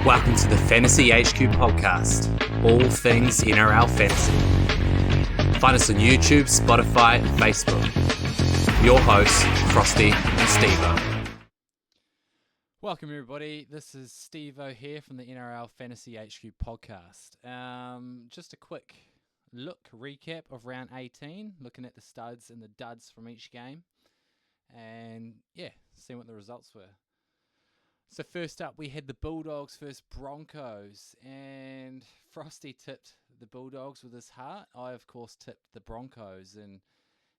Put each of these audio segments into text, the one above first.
Welcome to the Fantasy HQ podcast, all things NRL fantasy. Find us on YouTube, Spotify, and Facebook. Your hosts, Frosty and Steve-O. Welcome everybody, this is Steve-O here from the NRL Fantasy HQ podcast. Just a quick recap of round 18, looking at the studs and the duds from each game, and seeing what the results were. So first up, we had the Bulldogs versus Broncos, and Frosty tipped the Bulldogs with his heart. I, of course, tipped the Broncos, and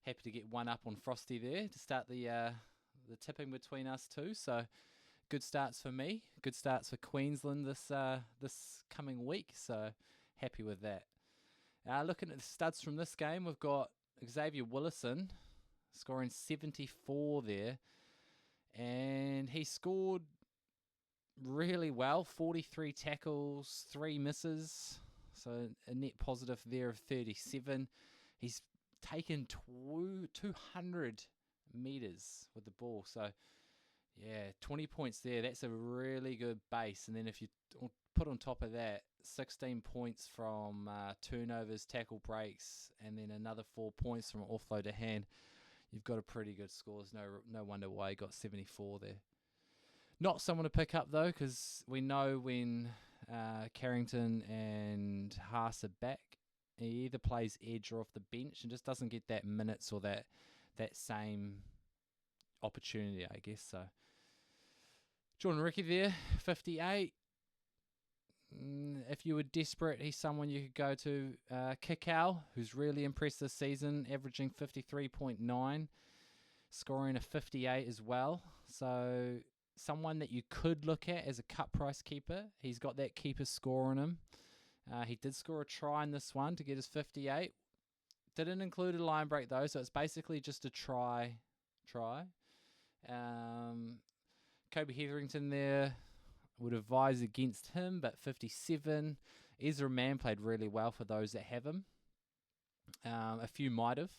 happy to get one up on Frosty there to start the tipping between us two. So good starts for me, good starts for Queensland this coming week. So happy with that. Looking at the studs from this game, we've got Xavier Willison scoring 74 there, and he scored really well, 43 tackles, 3 misses, so a net positive there of 37. He's taken 200 metres with the ball, so 20 points there. That's a really good base. And then if you put on top of that 16 points from turnovers, tackle breaks, and then another 4 points from offload to hand, you've got a pretty good score. There's no wonder why he got 74 there. Not someone to pick up, though, because we know when Carrington and Haas are back, he either plays edge or off the bench and just doesn't get that minutes or that same opportunity, I guess. So, Jordan Ricky there, 58. If you were desperate, he's someone you could go to. Kikau, who's really impressed this season, averaging 53.9, scoring a 58 as well. So someone that you could look at as a cut price keeper. He's got that keeper score on him. He did score a try in this one to get his 58. Didn't include a line break though, so it's basically just a try. Kobe Hetherington there, would advise against him, but 57. Ezra Mann played really well for those that have him. A few might have.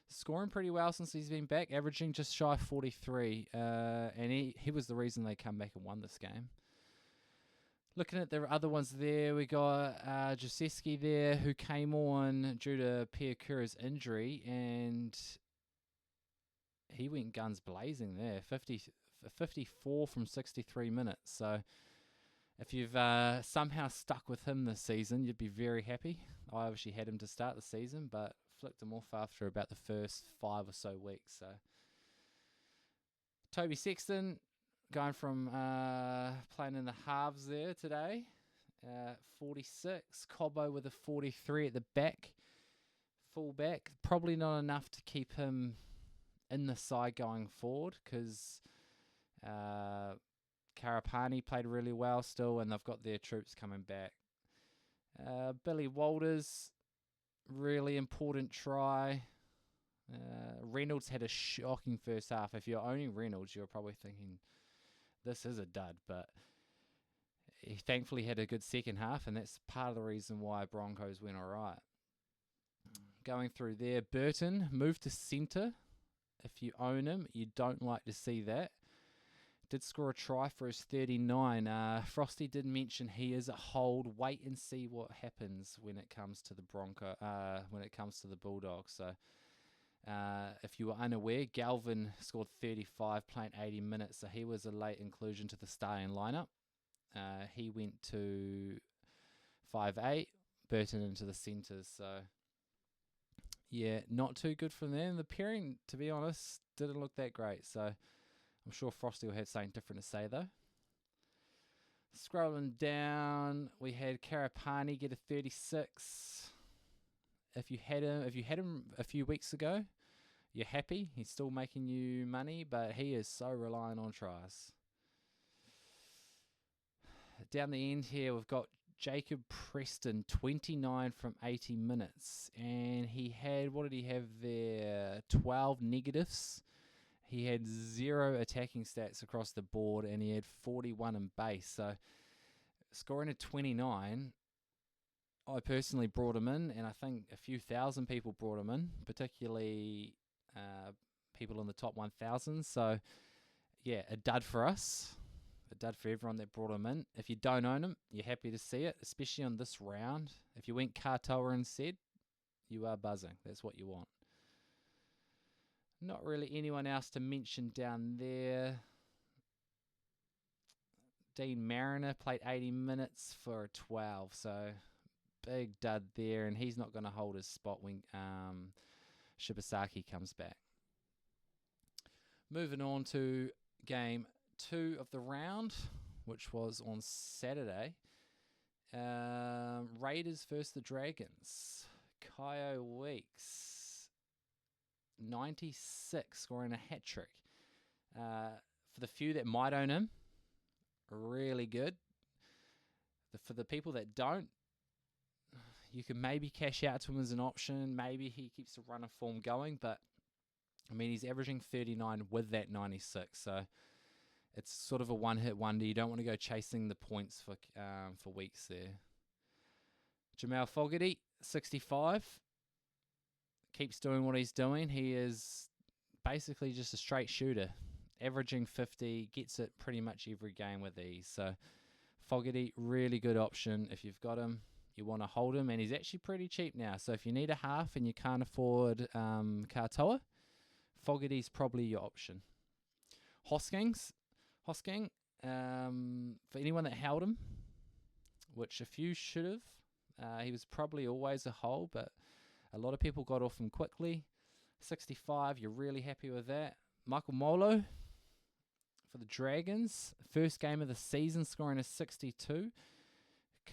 Scoring pretty well since he's been back, averaging just shy of 43. And he was the reason they come back and won this game. Looking at the other ones there, we got Jaseski there, who came on due to Piakura's injury, and he went guns blazing there. 54 from 63 minutes. So if you've somehow stuck with him this season, you'd be very happy. I obviously had him to start the season, but flicked him off after about the first 5 or so weeks. So Toby Sexton going from playing in the halves there today, 46. Cobbo with a 43 at the back, full back. Probably not enough to keep him in the side going forward, because Karapani played really well still, and they've got their troops coming back. Billy Walters, really important try. Reynolds had a shocking first half. If you're owning Reynolds, you're probably thinking this is a dud, but he thankfully had a good second half, and that's part of the reason why Broncos went all right. Going through there, Burton moved to centre. If you own him, you don't like to see that. Did score a try for his 39. Frosty did mention he is a hold. Wait and see what happens when it comes to the Bulldogs. So if you were unaware, Galvin scored 35, playing 80 minutes, so he was a late inclusion to the starting lineup. He went to 5'8", Burton into the centres. So not too good from there. And the pairing, to be honest, didn't look that great. So I'm sure Frosty will have something different to say though. Scrolling down, we had Karapani get a 36. If you had him a few weeks ago, you're happy. He's still making you money, but he is so reliant on tries. Down the end here, we've got Jacob Preston, 29 from 80 minutes. And he had, what did he have there? 12 negatives. He had 0 attacking stats across the board, and he had 41 in base. So scoring a 29, I personally brought him in, and I think a few thousand people brought him in, particularly people in the top 1,000. So, a dud for us. a dud for everyone that brought him in. If you don't own him, you're happy to see it, especially on this round. If you went Katoa instead, you are buzzing. That's what you want. Not really anyone else to mention down there. Dean Mariner played 80 minutes for a 12, so big dud there, and he's not going to hold his spot when Shibasaki comes back. Moving on to game 2 of the round, which was on Saturday. Raiders versus the Dragons. Kyo Weeks, 96, scoring a hat-trick. For the few that might own him, really good. For the people that don't, you can maybe cash out to him as an option. Maybe he keeps the run of form going, but I mean, he's averaging 39 with that 96, so it's sort of a one-hit wonder. You don't want to go chasing the points for weeks there. Jamal Fogarty, 65, keeps doing what he's doing. He is basically just a straight shooter, averaging 50, gets it pretty much every game with ease. So Fogarty, really good option. If you've got him, you want to hold him, and he's actually pretty cheap now. So if you need a half and you can't afford Katoa, Fogarty's probably your option. Hosking, for anyone that held him, which a few should have, he was probably always a hold, but a lot of people got off him quickly. 65, you're really happy with that. Michael Molo for the Dragons, first game of the season, scoring a 62.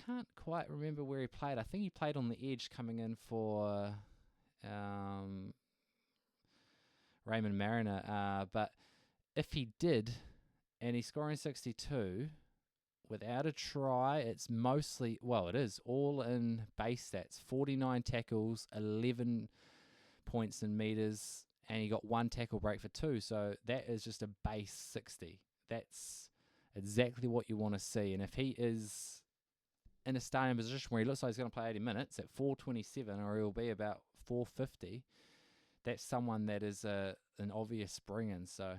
Can't quite remember where he played. I think he played on the edge coming in for Raymond Mariner. But if he did, and he's scoring 62 without a try, it's mostly, well, it is all in base stats. 49 tackles, 11 points in meters, and he got 1 tackle break for 2. So that is just a base 60. That's exactly what you want to see. And if he is in a starting position where he looks like he's going to play 80 minutes at 427, or he'll be about 450, that's someone that is an obvious bring-in. So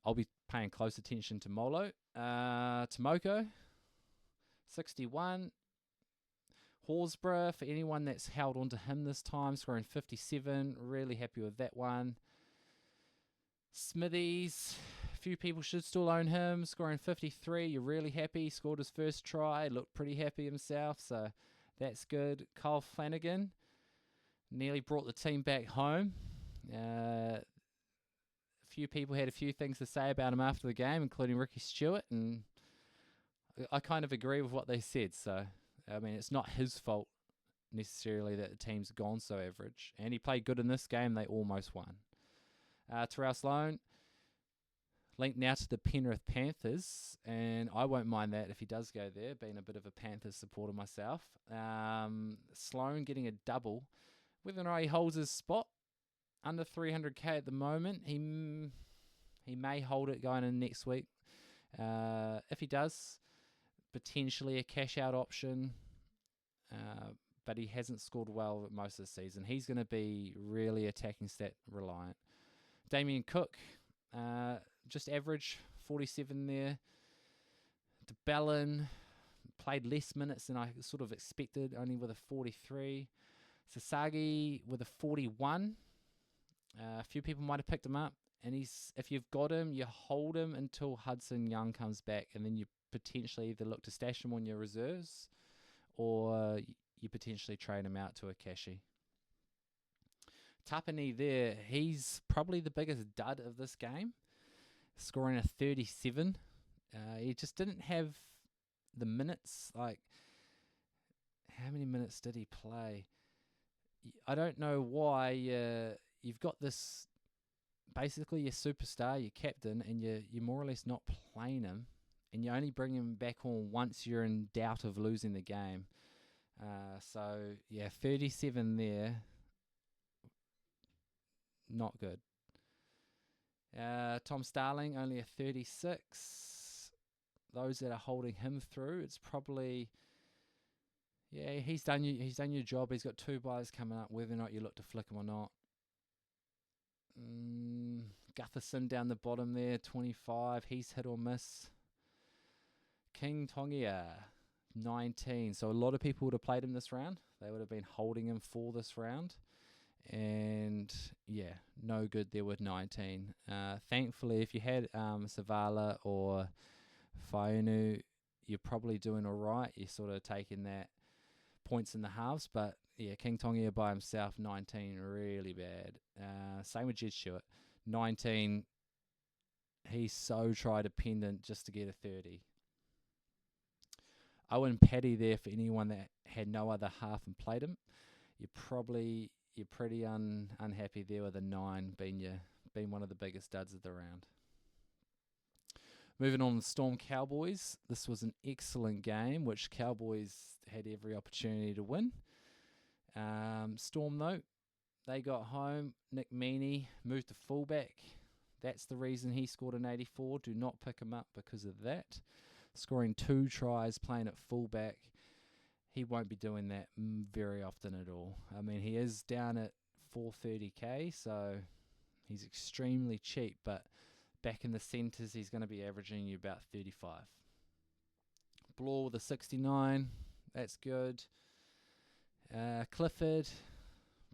I'll be paying close attention to Molo. Tomoko, 61. Horsburgh, for anyone that's held on to him this time, scoring 57. Really happy with that one. Smithies, a few people should still own him, scoring 53. You're really happy. Scored his first try, looked pretty happy himself, so that's good. Kyle Flanagan nearly brought the team back home. A few people had a few things to say about him after the game, including Ricky Stewart, and I kind of agree with what they said. So, I mean, it's not his fault necessarily that the team's gone so average. And he played good in this game. They almost won. Terrell Sloan, linked now to the Penrith Panthers, and I won't mind that if he does go there, being a bit of a Panthers supporter myself. Sloan getting a double. Whether or not he holds his spot, under 300k at the moment, he may hold it going in next week. If he does, potentially a cash-out option, but he hasn't scored well most of the season. He's going to be really attacking stat reliant. Damien Cook, just average, 47 there. DeBellin played less minutes than I sort of expected, only with a 43. Sasagi with a 41. A few people might have picked him up, and if you've got him, you hold him until Hudson Young comes back, and then you potentially either look to stash him on your reserves, or you potentially trade him out to a cashy. Tapani there, he's probably the biggest dud of this game, scoring a 37. He just didn't have the minutes. Like, how many minutes did he play? I don't know why you've got this, basically your superstar, your captain, and you're more or less not playing him, and you only bring him back on once you're in doubt of losing the game. So, yeah, 37 there. Not good. Tom Starling, only a 36. Those that are holding him through, it's probably, yeah, he's done your job. He's got 2 buys coming up, whether or not you look to flick him or not. Gutherson down the bottom there, 25. He's hit or miss. King Tongia, 19. So a lot of people would have played him this round. They would have been holding him for this round. And yeah, no good there with 19. Thankfully, if you had Savala or Fainu, you're probably doing all right. You're sort of taking that points in the halves. But yeah, King Tongia by himself, 19, really bad. Same with Jed Stewart, 19. He's so try-dependent just to get a 30. Owen Paddy there for anyone that had no other half and played him. You're pretty unhappy there with a 9 being one of the biggest duds of the round. Moving on to Storm Cowboys. This was an excellent game, which Cowboys had every opportunity to win. Storm, though, they got home. Nick Meaney moved to fullback. That's the reason he scored an 84. Do not pick him up because of that. Scoring 2 tries, playing at fullback. He won't be doing that very often at all. I mean, he is down at 430k, so he's extremely cheap, but back in the centres, he's going to be averaging you about 35. Blore with a 69. That's good. Clifford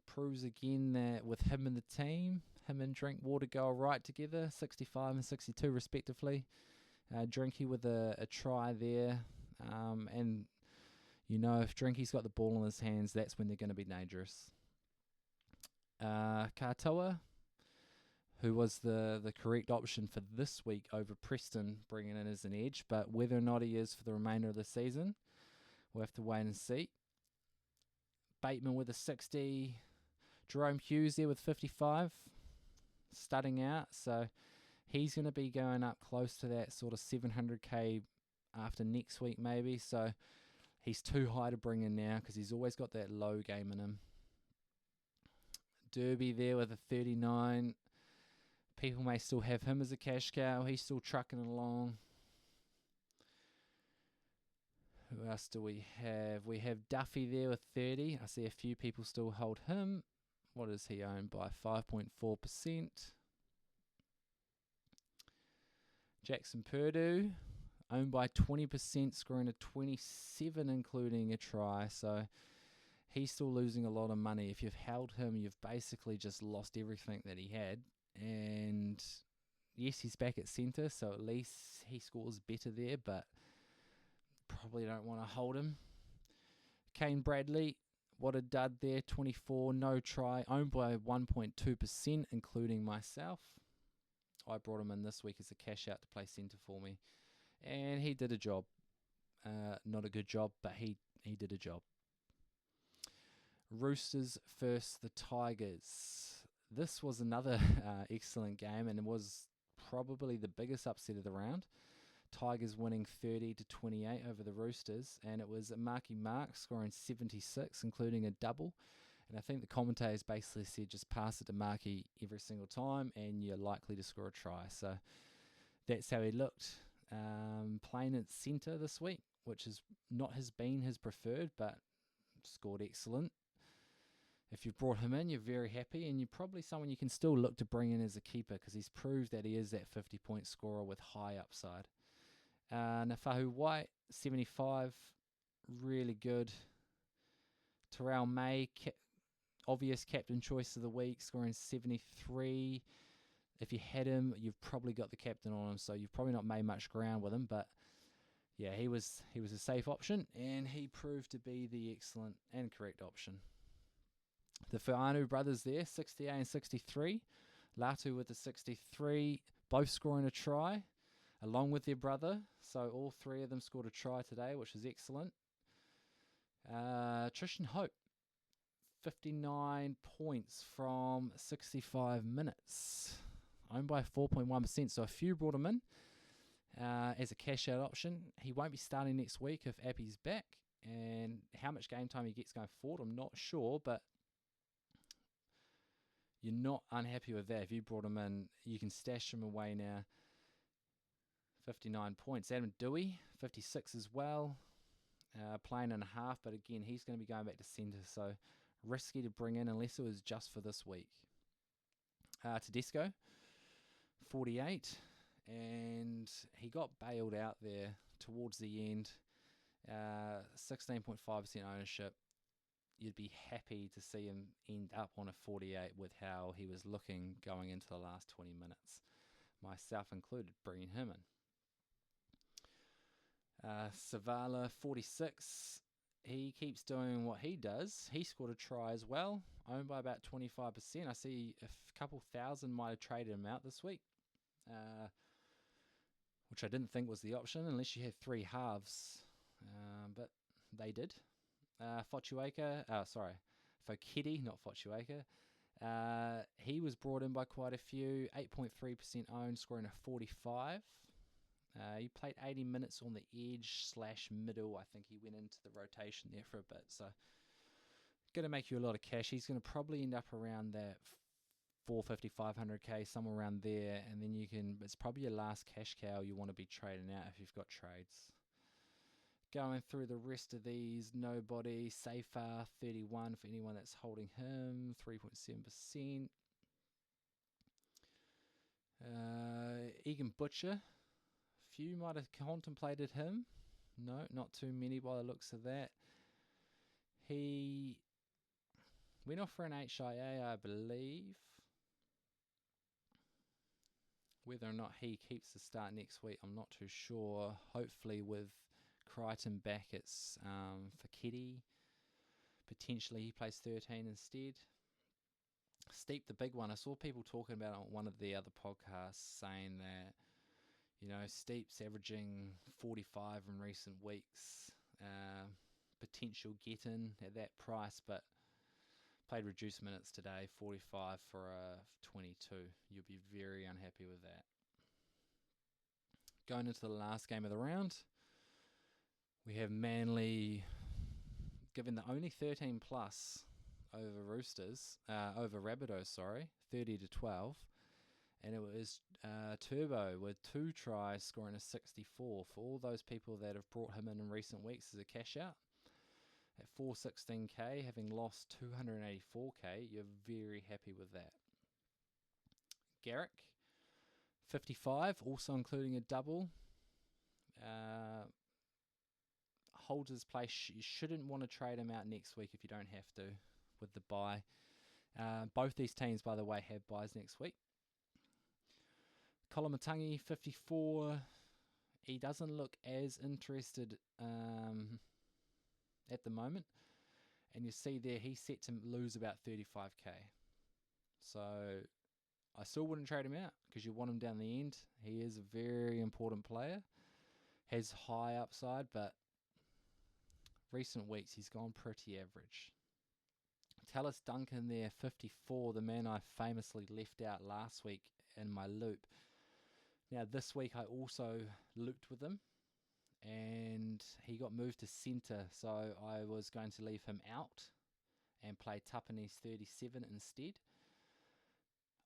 proves again that with him and the team, him and Drinkwater go all right together, 65 and 62 respectively. Drinky with a try there. And, you know, if Drinky's got the ball in his hands, that's when they're going to be dangerous. Katoa, who was the correct option for this week over Preston, bringing in as an edge. But whether or not he is for the remainder of the season, we'll have to wait and see. Bateman with a 60. Jerome Hughes there with 55. Studding out. So he's going to be going up close to that sort of 700k after next week maybe. So he's too high to bring in now because he's always got that low game in him. Derby there with a 39. People may still have him as a cash cow. He's still trucking along. Who else do we have? We have Duffy there with 30. I see a few people still hold him. What is he owned by? 5.4%. Jackson Purdue, owned by 20%, scoring a 27, including a try. So he's still losing a lot of money. If you've held him, you've basically just lost everything that he had. And yes, he's back at centre, so at least he scores better there, but probably don't want to hold him. Kane Bradley, what a dud there, 24, no try, owned by 1.2%, including myself. I brought him in this week as a cash out to play centre for me, and he did a job. Not a good job, but he did a job. Roosters versus the Tigers. This was another excellent game, and it was probably the biggest upset of the round. Tigers winning 30-28 over the Roosters, and it was Marky Mark scoring 76, including a double. And I think the commentators basically said just pass it to Marky every single time and you're likely to score a try. So that's how he looked. Playing at centre this week, which is not been his preferred, but scored excellent. If you've brought him in, you're very happy, and you're probably someone you can still look to bring in as a keeper because he's proved that he is that 50-point scorer with high upside. Nafahu White, 75, really good. Terrell May, obvious captain choice of the week, scoring 73. If you had him, you've probably got the captain on him, so you've probably not made much ground with him. But yeah, he was a safe option, and he proved to be the excellent and correct option. The Feanu brothers there, 68 and 63. Latu with the 63, both scoring a try, along with their brother. So all three of them scored a try today, which is excellent. Trishan Hope, 59 points from 65 minutes. Owned by 4.1%. So a few brought him in as a cash out option. He won't be starting next week if Appy's back. And how much game time he gets going forward, I'm not sure, but you're not unhappy with that. If you brought him in, you can stash him away now. 59 points. Adam Dewey, 56 as well. Playing in a half, but again, he's going to be going back to centre, so risky to bring in unless it was just for this week. Tedesco, 48, and he got bailed out there towards the end. 16.5% ownership. You'd be happy to see him end up on a 48 with how he was looking going into the last 20 minutes. Myself included, bringing him in. Savala, 46. He keeps doing what he does. He scored a try as well, owned by about 25%. I see a couple thousand might have traded him out this week, which I didn't think was the option unless you had three halves, but they did. Foketi, not Fotuaika. He was brought in by quite a few, 8.3% owned, scoring a 45. He played 80 minutes on the edge/middle. I think he went into the rotation there for a bit. So, going to make you a lot of cash. He's going to probably end up around that 450, 500k, somewhere around there. And then it's probably your last cash cow you want to be trading out if you've got trades. Going through the rest of these, nobody. Safer, 31 for anyone that's holding him, 3.7%. Egan Butcher. Few might have contemplated him. No, not too many by the looks of that. He went off for an HIA, I believe. Whether or not he keeps the start next week, I'm not too sure. Hopefully with Crichton back, it's for Kitty. Potentially he plays 13 instead. Steep, the big one. I saw people talking about it on one of the other podcasts saying that, Steep's averaging 45 in recent weeks. Potential get-in at that price, but played reduced minutes today, 45 for a 22. You'll be very unhappy with that. Going into the last game of the round, we have Manly given the only 13 plus over Rabbitohs, 30-12. And it was Turbo with 2 tries scoring a 64. For all those people that have brought him in recent weeks as a cash out, at 416k, having lost 284k, you're very happy with that. Garrick, 55, also including a double. Holds his place. You shouldn't want to trade him out next week if you don't have to with the bye. Both these teams, by the way, have buys next week. Kolomatangi, 54. He doesn't look as interested at the moment. And you see there, he's set to lose about 35k. So I still wouldn't trade him out because you want him down the end. He is a very important player. Has high upside, but recent weeks he's gone pretty average. Tallis Duncan there, 54, the man I famously left out last week in my loop. Now this week I also looped with him and he got moved to centre, so I was going to leave him out and play Tapani's 37 instead.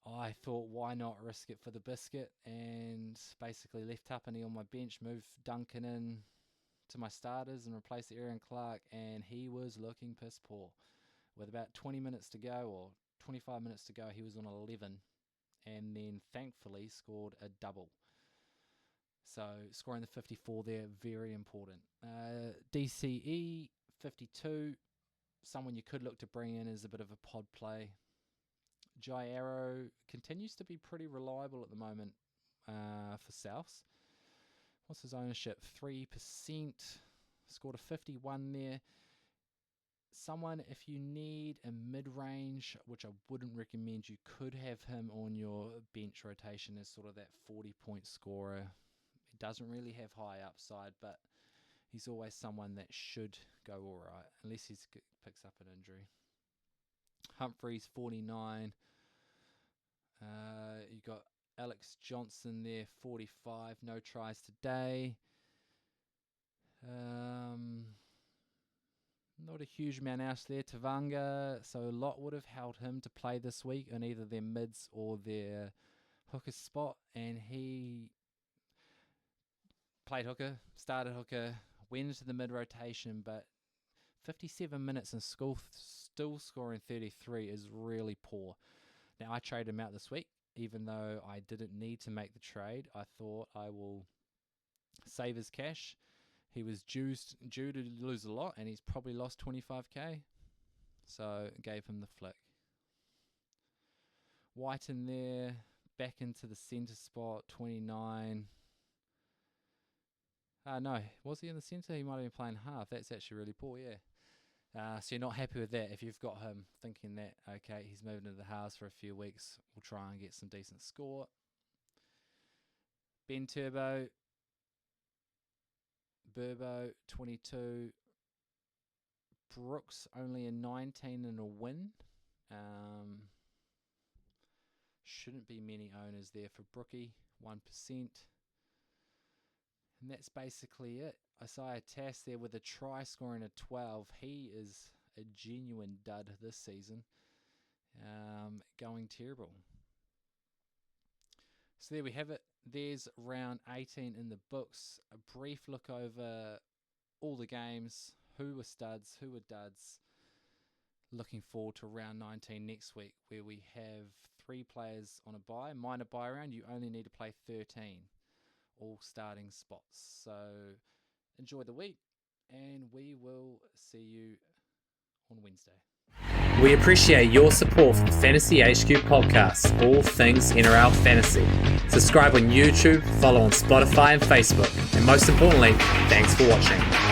I thought, why not risk it for the biscuit, and basically left Tapani on my bench, moved Duncan in to my starters and replaced Aaron Clark, and he was looking piss poor. With about 20 minutes to go, or 25 minutes to go, he was on 11, and then thankfully scored a double. So scoring the 54 there, very important. DCE, 52, someone you could look to bring in as a bit of a pod play. Jai Arrow continues to be pretty reliable at the moment for Souths. What's his ownership? 3%. Scored a 51 there. Someone, if you need a mid-range, which I wouldn't recommend, you could have him on your bench rotation as sort of that 40-point scorer. He doesn't really have high upside, but he's always someone that should go all right, unless he picks up an injury. Humphreys, 49. You got Alex Johnson there, 45. No tries today. Not a huge amount else there. Tavanga, so a lot would have held him to play this week on either their mids or their hooker spot, and he played hooker, started hooker, went into the mid rotation, but 57 minutes and still scoring 33 is really poor. Now, I traded him out this week, even though I didn't need to make the trade. I thought I will save his cash. He was due to lose a lot, and he's probably lost 25k. So gave him the flick. White in there, back into the centre spot, 29. No, was he in the centre? He might have been playing half. That's actually really poor, yeah. So you're not happy with that if you've got him thinking that, okay, he's moving into the house for a few weeks. We'll try and get some decent score. Ben Turbo, Burbo, 22. Brooks, only a 19 and a win. Shouldn't be many owners there for Brookie, 1%. And that's basically it. Isaiah Tass there with a try scoring a 12. He is a genuine dud this season. Going terrible. So there we have it. There's round 18 in the books. A brief look over all the games. Who were studs, who were duds. Looking forward to round 19 next week, where we have 3 players on a bye. Minor bye round, you only need to play 13. All starting spots. So enjoy the week, and we will see you on Wednesday. We appreciate your support for the Fantasy HQ podcast, all things NRL fantasy. Subscribe on YouTube, follow on Spotify and Facebook, and most importantly, thanks for watching.